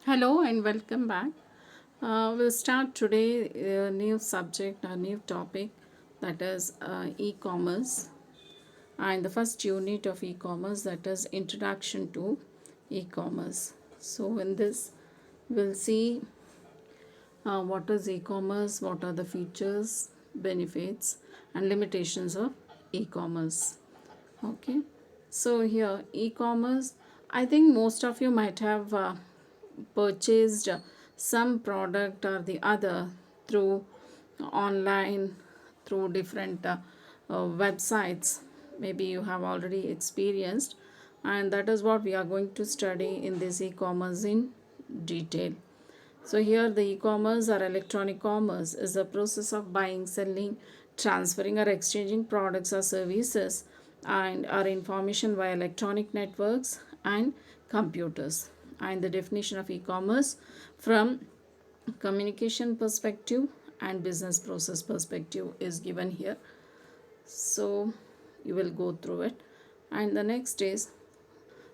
Hello and welcome back. We'll start today a new subject, a new topic, that is e-commerce, and the first unit of e-commerce, that is introduction to e-commerce. So in this we'll see what is e-commerce, what are the features, benefits and limitations of e-commerce. Okay, so here e-commerce, I think most of you might have purchased some product or the other through online, through different websites. Maybe you have already experienced, and that is what we are going to study in this e-commerce in detail. So here the e-commerce or electronic commerce is the process of buying, selling, transferring or exchanging products or services and our information via electronic networks and computers. And the definition of e-commerce from communication perspective and business process perspective is given here. So you will go through it. And the next is,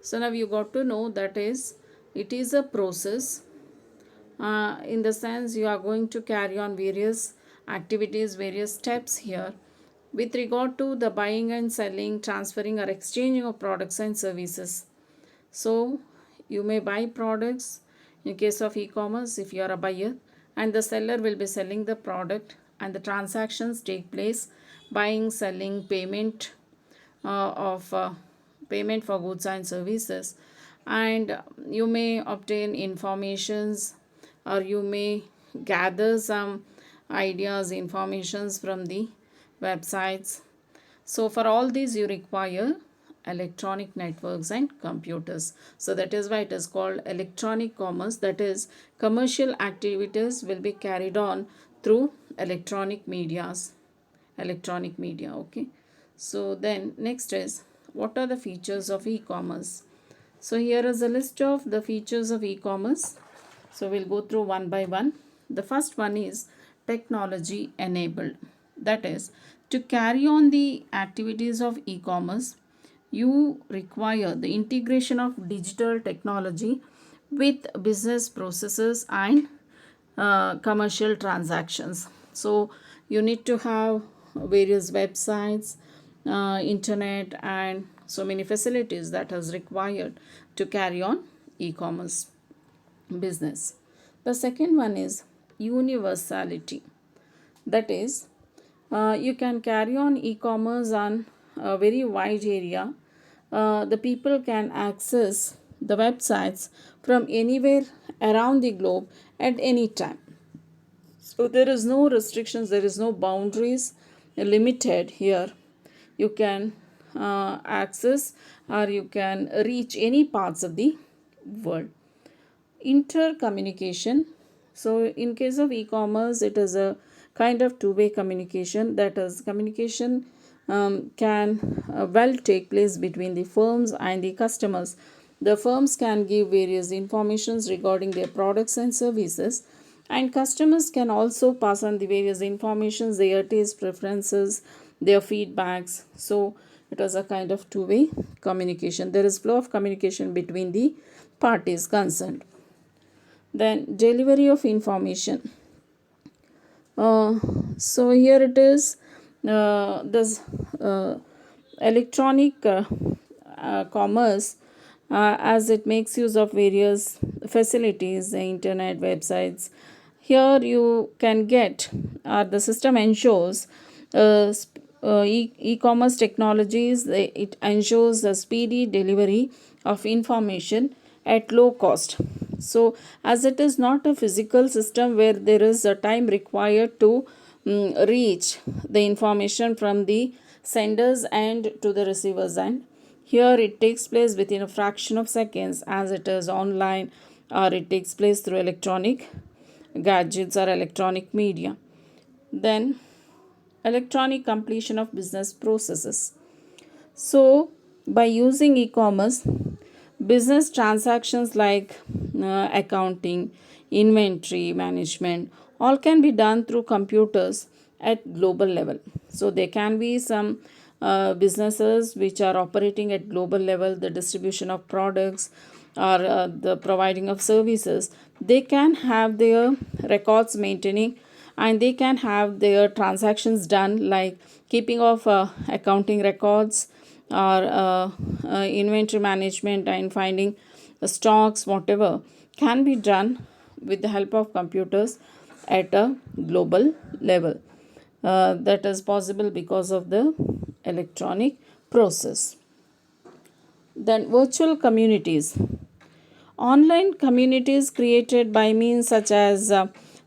so now you got to know that is it is a process, in the sense you are going to carry on various activities, various steps here with regard to the buying and selling, transferring or exchanging of products and services. So you may buy products in case of e-commerce if you are a buyer, and the seller will be selling the product, and the transactions take place, buying, selling, of payment for goods and services. And you may obtain informations, or you may gather some ideas, informations from the websites. So for all these you require electronic networks and computers. So that is why it is called electronic commerce, that is commercial activities will be carried on through electronic media. Okay, so then next is, what are the features of e-commerce? So here is a list of the features of e-commerce. So we'll go through one by one. The first one is technology enabled. That is, to carry on the activities of e-commerce, you require the integration of digital technology with business processes and commercial transactions. So you need to have various websites, internet and so many facilities that is required to carry on e-commerce business. The second one is universality. That is, you can carry on e-commerce on a very wide area. The people can access the websites from anywhere around the globe at any time. So there is no restrictions, there is no boundaries limited here. You can access or you can reach any parts of the world. Intercommunication. So in case of e-commerce, it is a kind of two-way communication. That is, communication can well take place between the firms and the customers. The firms can give various informations regarding their products and services, and customers can also pass on the various informations, their taste preferences, their feedbacks. So it is a kind of two-way communication. There is flow of communication between the parties concerned. Then delivery of information. So here it is, this electronic commerce, as it makes use of various facilities, the internet, websites. Here you can get, the system ensures e-commerce technologies, it ensures the speedy delivery of information at low cost. So as it is not a physical system where there is a time required to reach the information from the senders and to the receivers end, here it takes place within a fraction of seconds, as it is online, or it takes place through electronic gadgets or electronic media. Then electronic completion of business processes. So by using e-commerce, business transactions like accounting, inventory management, all can be done through computers at global level. So there can be some businesses which are operating at global level, the distribution of products, or the providing of services, they can have their records maintaining, and they can have their transactions done, like keeping of accounting records, or inventory management, and finding the stocks, whatever can be done with the help of computers at a global level. That is possible because of the electronic process. Then virtual communities. Online communities created by means such as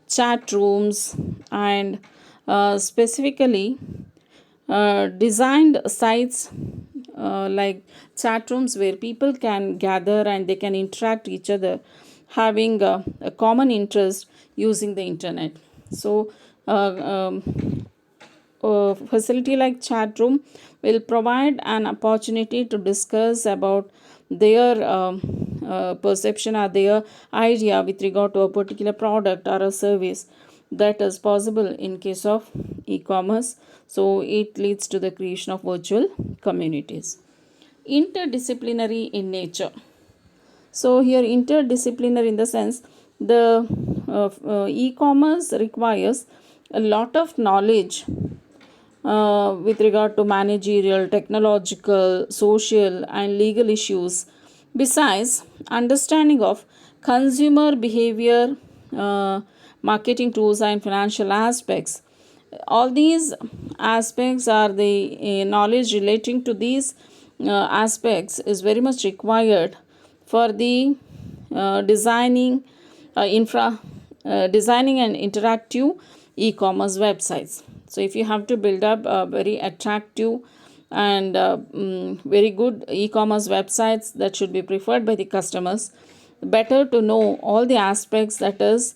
chat rooms, and specifically designed sites like chat rooms where people can gather and they can interact each other, having a common interest using the internet. So a facility like chat room will provide an opportunity to discuss about their perception or their idea with regard to a particular product or a service. That is possible in case of e-commerce. So it leads to the creation of virtual communities. Interdisciplinary in nature. So here interdisciplinary in the sense, the e-commerce requires a lot of knowledge with regard to managerial, technological, social, and legal issues. Besides, understanding of consumer behavior, marketing tools, and financial aspects. All these aspects are the knowledge relating to these aspects is very much required for the designing and interactive e-commerce websites. So if you have to build up a very attractive and very good e-commerce websites that should be preferred by the customers, better to know all the aspects that is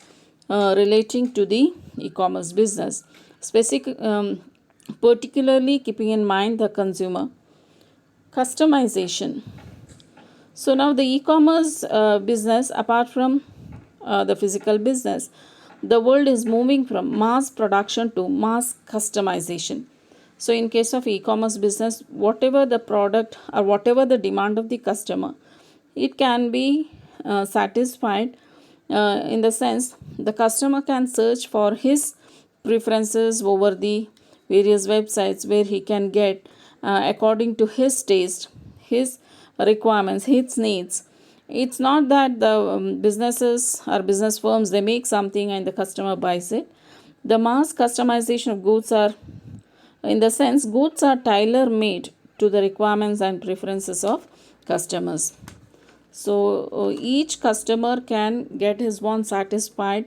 relating to the e-commerce business, specific particularly keeping in mind the consumer. Customization. So now the e-commerce business, apart from the physical business, the world is moving from mass production to mass customization. So in case of e-commerce business, whatever the product or whatever the demand of the customer, it can be satisfied in the sense the customer can search for his preferences over the various websites where he can get according to his taste, his requirements, his needs. It's not that the businesses or business firms, they make something and the customer buys it. The mass customization of goods are, in the sense, goods are tailor made to the requirements and preferences of customers. So each customer can get his want satisfied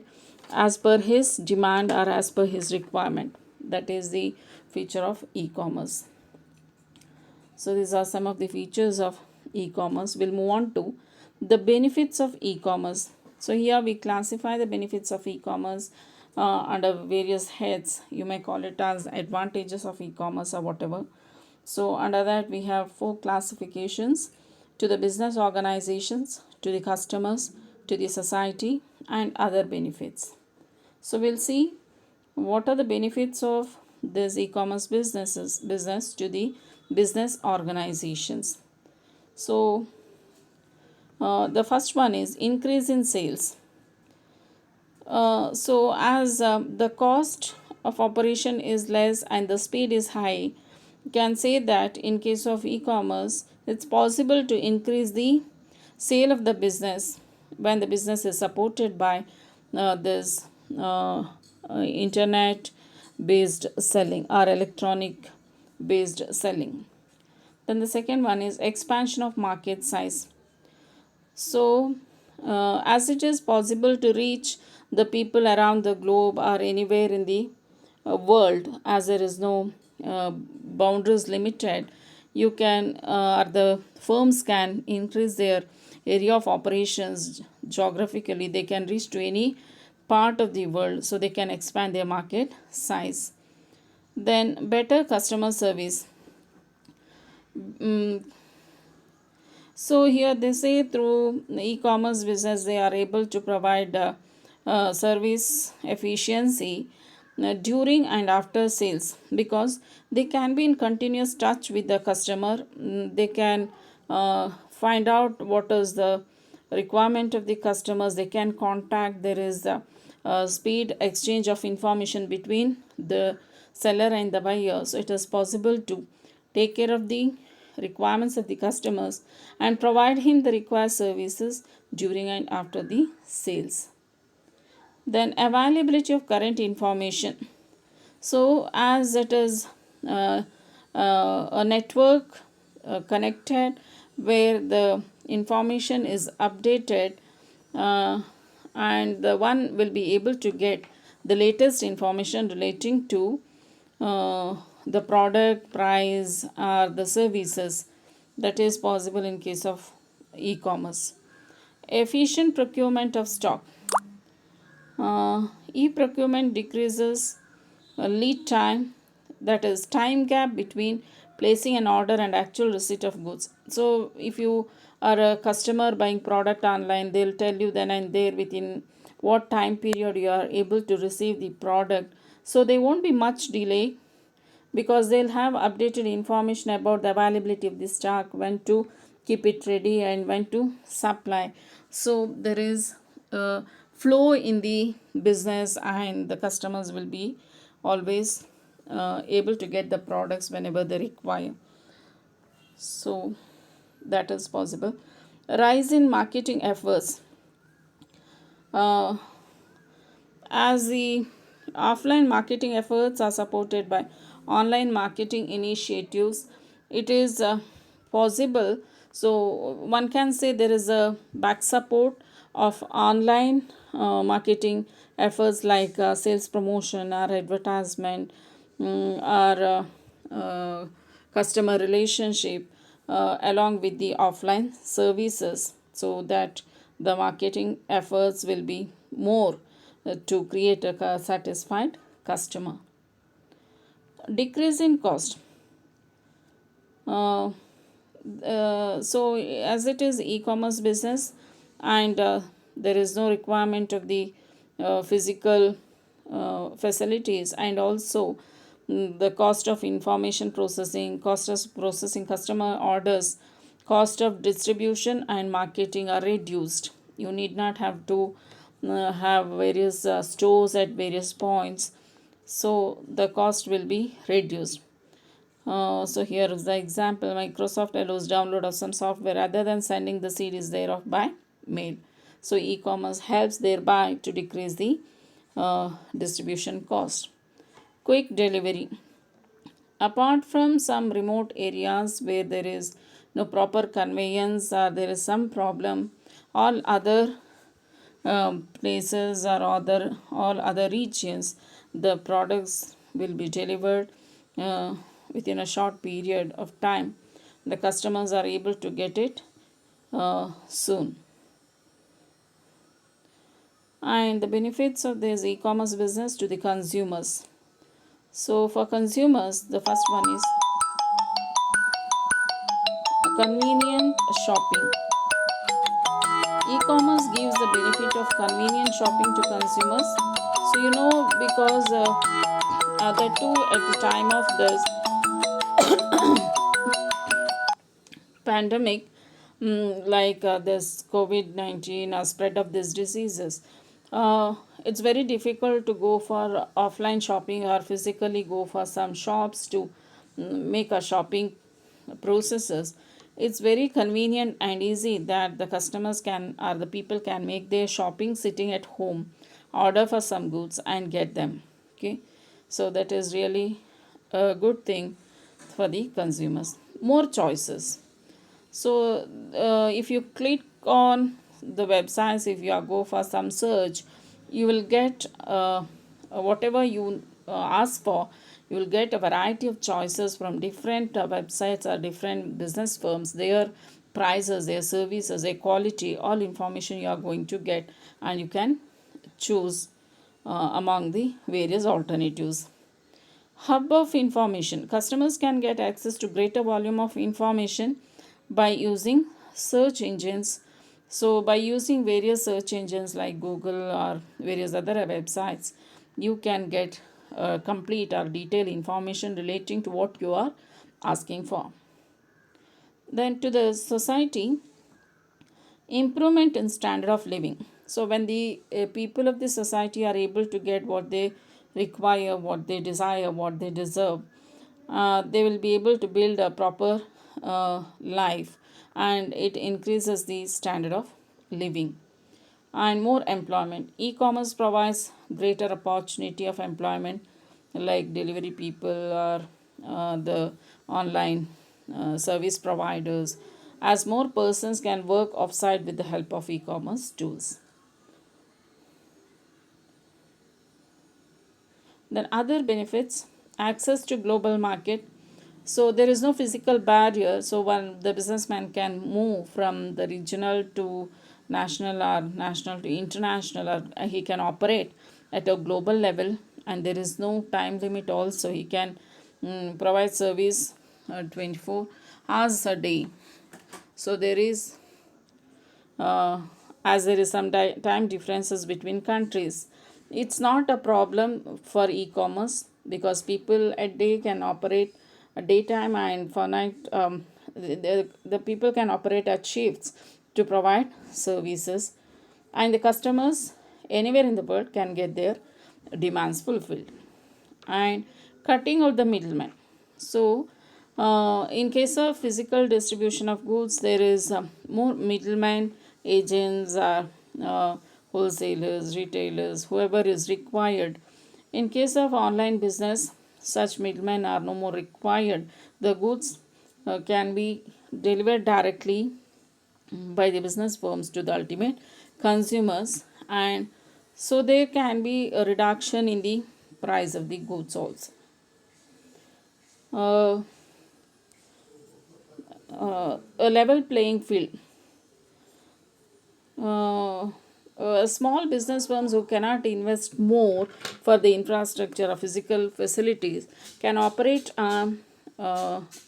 as per his demand or as per his requirement. That is the feature of e-commerce. So these are some of the features of e-commerce. We'll move on to the benefits of e-commerce. So here we classify the benefits of e-commerce under various heads. You may call it as advantages of e-commerce or whatever. So under that we have 4 classifications: to the business organizations, to the customers, to the society, and other benefits. So we'll see what are the benefits of this e-commerce business to the business organizations. So the first one is increase in sales. So as the cost of operation is less and the speed is high, you can say that in case of e-commerce, it's possible to increase the sale of the business when the business is supported by this internet based selling or electronic based selling. Then the second one is expansion of market size. So as it is possible to reach the people around the globe or anywhere in the world, as there is no boundaries limited, you can or the firms can increase their area of operations geographically. They can reach to any part of the world, so they can expand their market size. Then better customer service. So here they say through e-commerce business they are able to provide service efficiency during and after sales, because they can be in continuous touch with the customer. They can find out what is the requirement of the customers. They can contact. There is a speed exchange of information between the seller and the buyer. So it is possible to take care of the requirements of the customers and provide him the required services during and after the sales. Then availability of current information. So as it is a network connected where the information is updated, and the one will be able to get the latest information relating to the product, price, or the services. That is possible in case of e-commerce. Efficient procurement of stock. E-procurement decreases lead time, that is time gap between placing an order and actual receipt of goods. So if you are a customer buying product online, they'll tell you then and there within what time period you are able to receive the product. So there won't be much delay because they'll have updated information about the availability of the stock, when to keep it ready and when to supply. So there is a flow in the business and the customers will be always able to get the products whenever they require. So that is possible. Rise in marketing efforts. As the offline marketing efforts are supported by online marketing initiatives, it is possible. So one can say there is a back support of online marketing efforts like sales promotion or advertisement, or customer relationship, along with the offline services, so that the marketing efforts will be more to create a satisfied customer. Decrease in cost. So as it is e-commerce business, and there is no requirement of the physical facilities, and also the cost of information processing, cost of processing customer orders, cost of distribution and marketing are reduced. You need not have to have various stores at various points, so the cost will be reduced. So here is the example. Microsoft allows download of some software rather than sending the CDs thereof by mail. So e-commerce helps thereby to decrease the distribution cost. Quick delivery. Apart from some remote areas where there is no proper conveyance or there is some problem, all other places or all other regions, the products will be delivered within a short period of time. The customers are able to get it soon. And the benefits of this e-commerce business to the consumers. So for consumers, the first one is convenient shopping. E-commerce gives the benefit of convenient shopping to consumers. So because the two at the time of this pandemic, like this COVID-19 spread of these diseases, it's very difficult to go for offline shopping or physically go for some shops to make a shopping processes. It's very convenient and easy that the customers can, or the people can make their shopping sitting at home, order for some goods and get them. Okay, so that is really a good thing for the consumers. More choices. So if you click on the websites, if you go for some search, you will get whatever you ask for. You will get a variety of choices from different websites or different business firms, their prices, their services, their quality, all information you are going to get, and you can choose among the various alternatives. Hub of information. Customers can get access to greater volume of information by using search engines. So by using various search engines like Google or various other websites, you can get complete or detailed information relating to what you are asking for. Then to the society, improvement in standard of living. So when the people of the society are able to get what they require, what they desire, what they deserve, they will be able to build a proper life, and it increases the standard of living. And more employment, e-commerce provides greater opportunity of employment, like delivery people or the online service providers, as more persons can work offsite with the help of e-commerce tools. Then other benefits, access to global market. So there is no physical barrier, so when the businessman can move from the regional to national, or national to international, or he can operate at a global level, and there is no time limit also. He can provide service 24 hours a day. So there is as there is some time differences between countries, it's not a problem for e-commerce, because people at day can operate a daytime, and for night the people can operate at shifts to provide services, and the customers anywhere in the world can get their demands fulfilled. And cutting out the middleman. So in case of physical distribution of goods, there is more middlemen, agents, wholesalers, retailers, whoever is required. In case of online business, such middlemen are no more required. The goods can be delivered directly by the business firms to the ultimate consumers, and so there can be a reduction in the price of the goods also. uh, a level playing field. uh, Small business firms who cannot invest more for the infrastructure or physical facilities can operate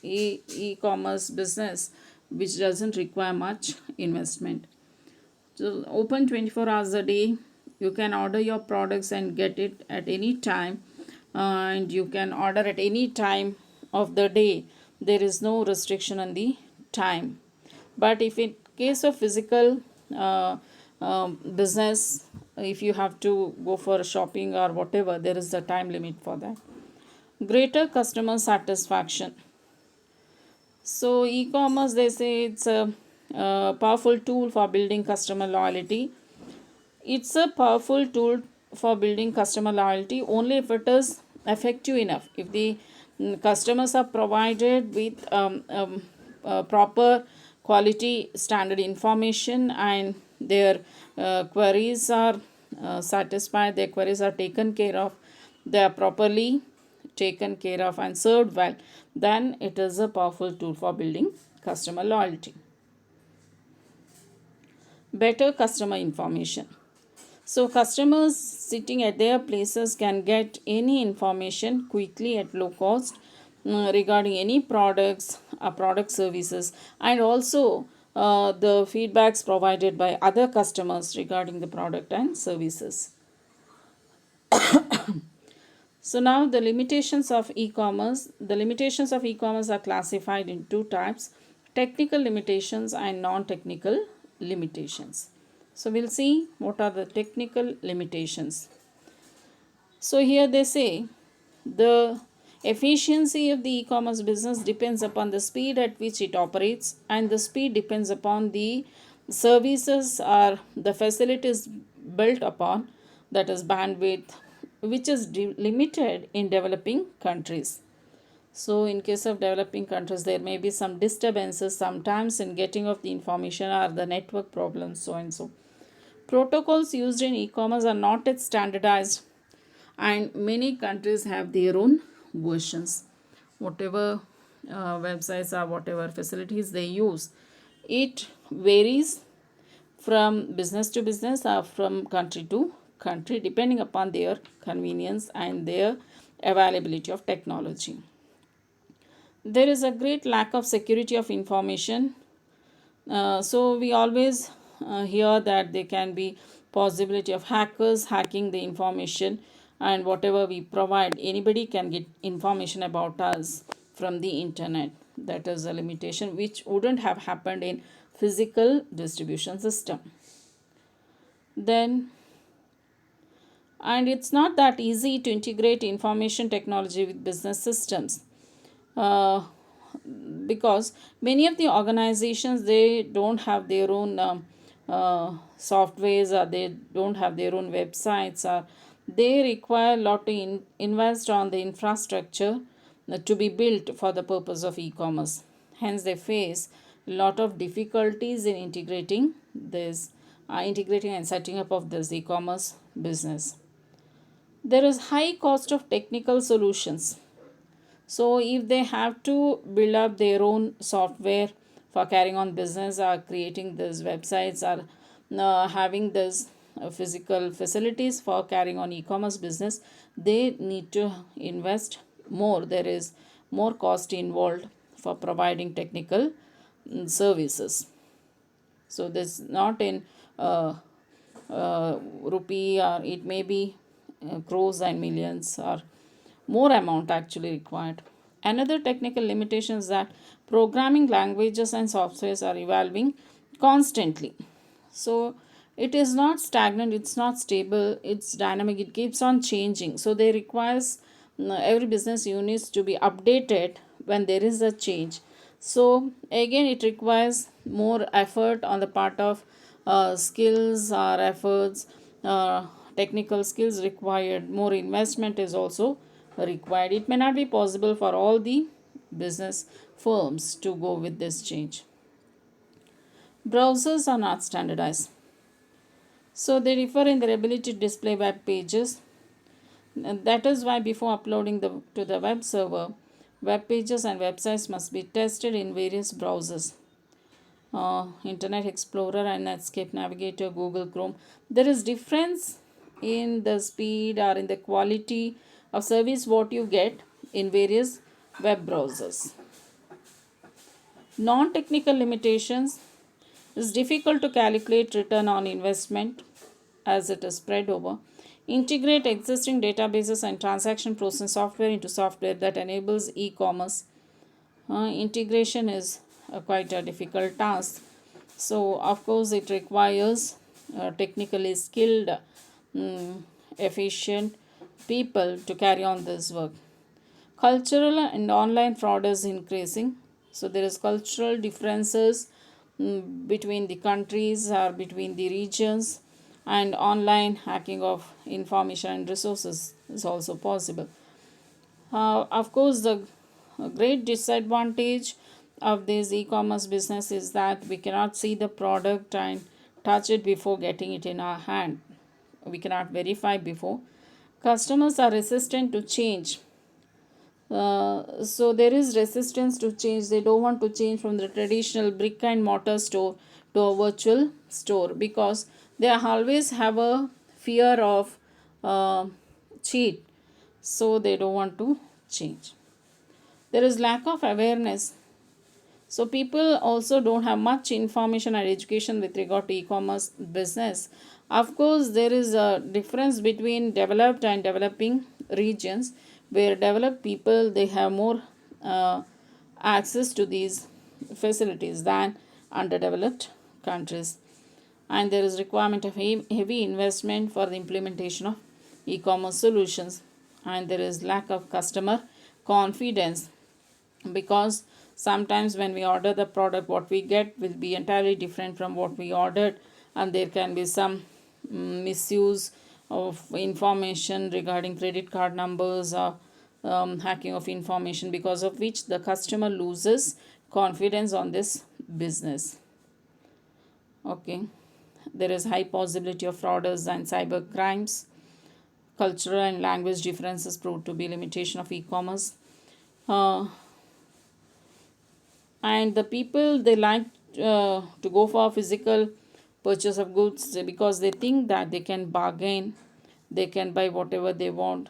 e-commerce business, which doesn't require much investment. So open 24 hours a day. You can order your products and get it at any time, and you can order at any time of the day. There is no restriction on the time. But if in case of physical business, if you have to go for shopping or whatever, there is a time limit for that. Greater customer satisfaction. So e-commerce, they say it's a powerful tool for building customer loyalty. It's a powerful tool for building customer loyalty only if it is effective enough. If the customers are provided with proper quality standard information, and their queries are satisfied, their queries are taken care of, they are properly taken care of and served well, then it is a powerful tool for building customer loyalty. Better customer information. So customers sitting at their places can get any information quickly at low cost regarding any products, product services, and also the feedbacks provided by other customers regarding the product and services. So now the limitations of e-commerce. The limitations of e-commerce are classified in two types: technical limitations and non-technical limitations. So we'll see what are the technical limitations. So here they say the efficiency of the e-commerce business depends upon the speed at which it operates, and the speed depends upon the services or the facilities built upon, that is bandwidth, which is limited in developing countries. So in case of developing countries, there may be some disturbances sometimes in getting of the information, or the network problems, so and so. Protocols used in e-commerce are not yet standardized, and many countries have their own versions. Whatever websites or whatever facilities they use, it varies from business to business or from country to country, depending upon their convenience and their availability of technology. There is a great lack of security of information. So we always hear that there can be possibility of hackers hacking the information, and whatever we provide, anybody can get information about us from the internet. That is a limitation which wouldn't have happened in physical distribution system. Then, and it's not that easy to integrate information technology with business systems. Uh, because many of the organizations, they don't have their own softwares, or they don't have their own websites, or they require a lot to invest on the infrastructure to be built for the purpose of e-commerce. Hence they face a lot of difficulties in integrating and setting up of this e-commerce business. There is high cost of technical solutions. So if they have to build up their own software for carrying on business, or creating these websites, or having this physical facilities for carrying on e-commerce business, they need to invest more. There is more cost involved for providing technical services. So this not in rupee, or it may be crores and millions, or more amount actually required. Another technical limitation is that programming languages and softwares are evolving constantly. So it is not stagnant, it's not stable, it's dynamic, it keeps on changing. So they requires every business units to be updated when there is a change. So again, it requires more effort on the part of skills or efforts, technical skills required, more investment is also required. It may not be possible for all the business firms to go with this change. Browsers are not standardized, so they differ in their ability to display web pages. And that is why before uploading to the web server, web pages and websites must be tested in various browsers. Internet Explorer and Netscape Navigator, Google Chrome. There is difference in the speed or in the quality of service what you get in various web browsers. Non-technical limitations. It's difficult to calculate return on investment as it is spread over. Integrate existing databases and transaction processing software into software that enables e-commerce. Integration is quite a difficult task. So, of course, it requires technically skilled, efficient people to carry on this work. Cultural and online fraud is increasing. So, there is cultural differences between the countries or between the regions, and online hacking of information and resources is also possible. Of course, the great disadvantage of this e-commerce business is that we cannot see the product and touch it before getting it in our hand. We cannot verify before. Customers are resistant to change. So there is resistance to change. They don't want to change from the traditional brick and mortar store to a virtual store, because they always have a fear of cheat. So they don't want to change. There is lack of awareness. So people also don't have much information and education with regard to e-commerce business. Of course, there is a difference between developed and developing regions, where developed people, they have more access to these facilities than underdeveloped countries. And there is requirement of heavy investment for the implementation of e-commerce solutions, and there is lack of customer confidence, because sometimes when we order the product, what we get will be entirely different from what we ordered, and there can be some misuse of information regarding credit card numbers, or hacking of information, because of which the customer loses confidence on this business. Okay, there is high possibility of frauders and cyber crimes. Cultural and language differences prove to be limitation of e-commerce. And the people, they like to go for physical purchase of goods, because they think that they can bargain, they can buy whatever they want,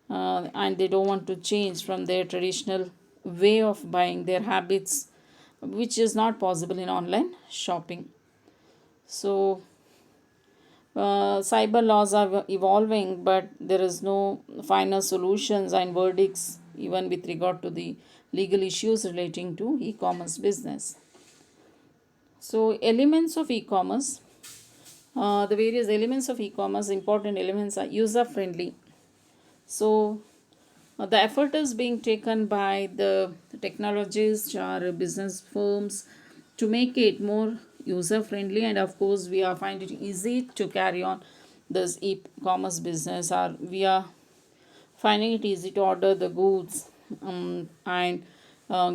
and they don't want to change from their traditional way of buying, their habits, which is not possible in online shopping. So cyber laws are evolving, but there is no final solutions and verdicts even with regard to the legal issues relating to e-commerce business. So elements of e-commerce, the various elements of e-commerce, important elements are user friendly. So the effort is being taken by the technologists or business firms to make it more user friendly, and of course we are find it easy to carry on this e-commerce business, or we are finding it easy to order the goods, and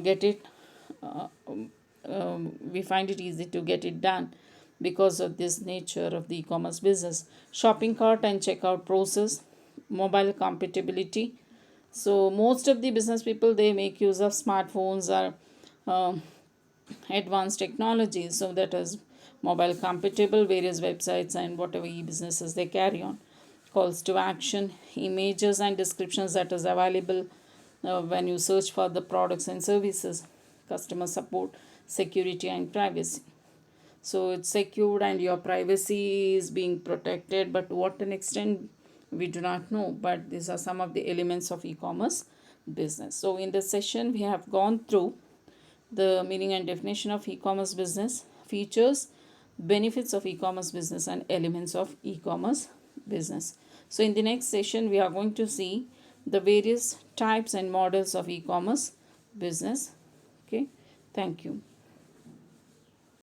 get it we find it easy to get it done because of this nature of the e-commerce business. Shopping cart and checkout process, mobile compatibility. So most of the business people, they make use of smartphones or advanced technologies, so that is mobile compatible various websites and whatever e-businesses they carry on. Calls to action, images and descriptions that is available when you search for the products and services. Customer support, security and privacy. So it's secured and your privacy is being protected, but to what an extent we do not know. But these are some of the elements of e-commerce business. So in this session we have gone through the meaning and definition of e-commerce business, features, benefits of e-commerce business and elements of e-commerce business. So in the next session we are going to see the various types and models of e-commerce business. Okay, thank you.